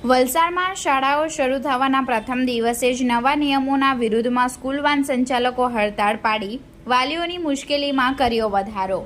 વલસાડમાં શાળાઓ શરૂ થવાના પ્રથમ દિવસે જ નવા નિયમોના વિરુદ્ધમાં સ્કૂલ વાન સંચાલકો હડતાળ પાડી વાલીઓની મુશ્કેલીમાં કર્યો વધારો।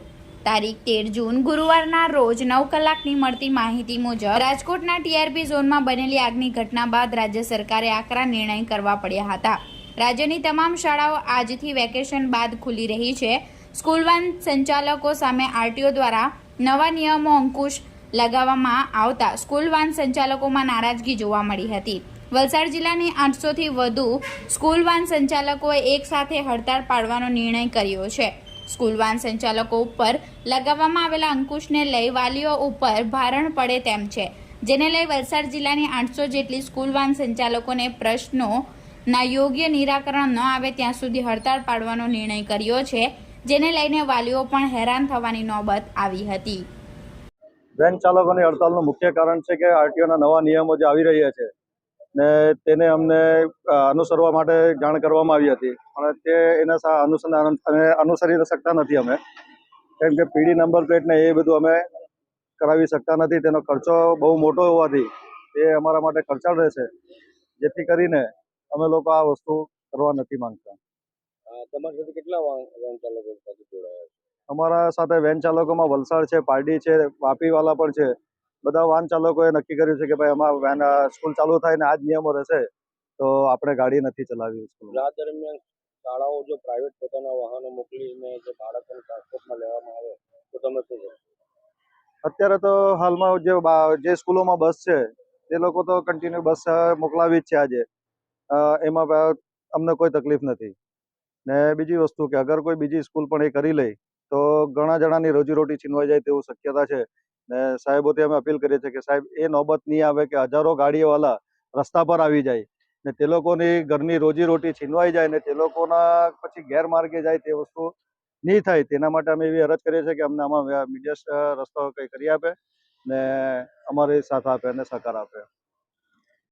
તારીખ 13 જૂન ગુરુવારના રોજ 9 કલાકની મળતી માહિતી મુજબ રાજકોટના ટીઆરપી ઝોનમાં બનેલી આગની ઘટના બાદ રાજ્ય સરકારે આકરા નિર્ણય કરવા પડ્યા હતા। રાજ્યની તમામ શાળાઓ આજથી વેકેશન બાદ ખુલી રહી છે। સ્કૂલ વાન સંચાલકો સામે આરટીઓ દ્વારા નવા નિયમો અંકુશ લગાવવામાં આવતા સ્કૂલ વાન સંચાલકોમાં નારાજગી જોવા મળી હતી। વલસાડ જિલ્લાની 800 થી વધુ સ્કૂલ વાન સંચાલકોએ એક સાથે હડતાળ પાડવાનો નિર્ણય કર્યો છે। સ્કૂલ વાન સંચાલકો ઉપર લગાવવામાં આવેલા અંકુશને લઈ વાલીઓ ઉપર ભારણ પડે તેમ છે, જેને લઈ વલસાડ જિલ્લાની 800 જેટલી સ્કૂલ વાન સંચાલકોને પ્રશ્નોના યોગ્ય નિરાકરણ ન આવે ત્યાં સુધી હડતાળ પાડવાનો નિર્ણય કર્યો છે, જેને લઈને વાલીઓ પણ હેરાન થવાની નોબત આવી હતી। વેન ચાલકોની હડતાલનું મુખ્ય કારણ છે કે આરટીઓના નવા નિયમો જે આવી રહ્યા છે ને તેને અમને અનુસરવા માટે જાણ કરવામાં આવી હતી, અને તે એના અનુસંધાન અમે અનુસરી શકતા નથી અમે, કેમ કે પીડી નંબર પ્લેટ ને એ બધું અમે કરાવી શકતા નથી। તેનો ખર્ચો બહુ મોટો હોવાથી એ અમારા માટે ખર્ચાળ રહેશે, જેથી કરીને અમે લોકો આ વસ્તુ કરવા નથી માંગતા। તમારી સાથે કેટલા વેન ચાલકો સાથે જોડાયા છે? અમારા સાથે વેન ચાલકોમાં વલસાડ છે, પારડી છે, વાપીવાલા પણ છે। બધા વાહન ચાલકોએ નક્કી કર્યું છે કે ભાઈ અમારા વેન સ્કૂલ ચાલુ થાય ને આ જ નિયમો રહેશે તો આપણે ગાડી નથી ચલાવવી સ્કૂલ। રાત દરમિયાન શાળાઓ જો પ્રાઇવેટ પોતાના વાહનો મોકલીને જે બાળકોને ટ્રાન્સપોર્ટમાં લેવામાં આવે તો તમે શું કરો? અત્યારે તો હાલમાં જે સ્કૂલોમાં બસ છે તે લોકો તો કન્ટિન્યુ બસ મોકલાવી જ છે આજે, એમાં અમને કોઈ તકલીફ નથી। ને બીજી વસ્તુ કે અગર કોઈ બીજી સ્કૂલ પણ એ કરી લે તો ઘણા જણાની રોજીરોટી છીનવાઈ જાય તેવું શક્યતા છે, ને સાહેબોથી અમે અપીલ કરીએ છીએ કે સાહેબ એ નોબત નહીં આવે કે હજારો ગાડીઓવાળા રસ્તા પર આવી જાય ને તે લોકોની ઘરની રોજીરોટી છીનવાઈ જાય ને તે લોકોના પછી ગેરમાર્ગે જાય, તે વસ્તુ નહીં થાય તેના માટે અમે એવી અરજ કરીએ છીએ કે અમને આમાં મીડિયા રસ્તો કંઈ કરી આપે ને અમારી સાથ આપે અને સહકાર આપે।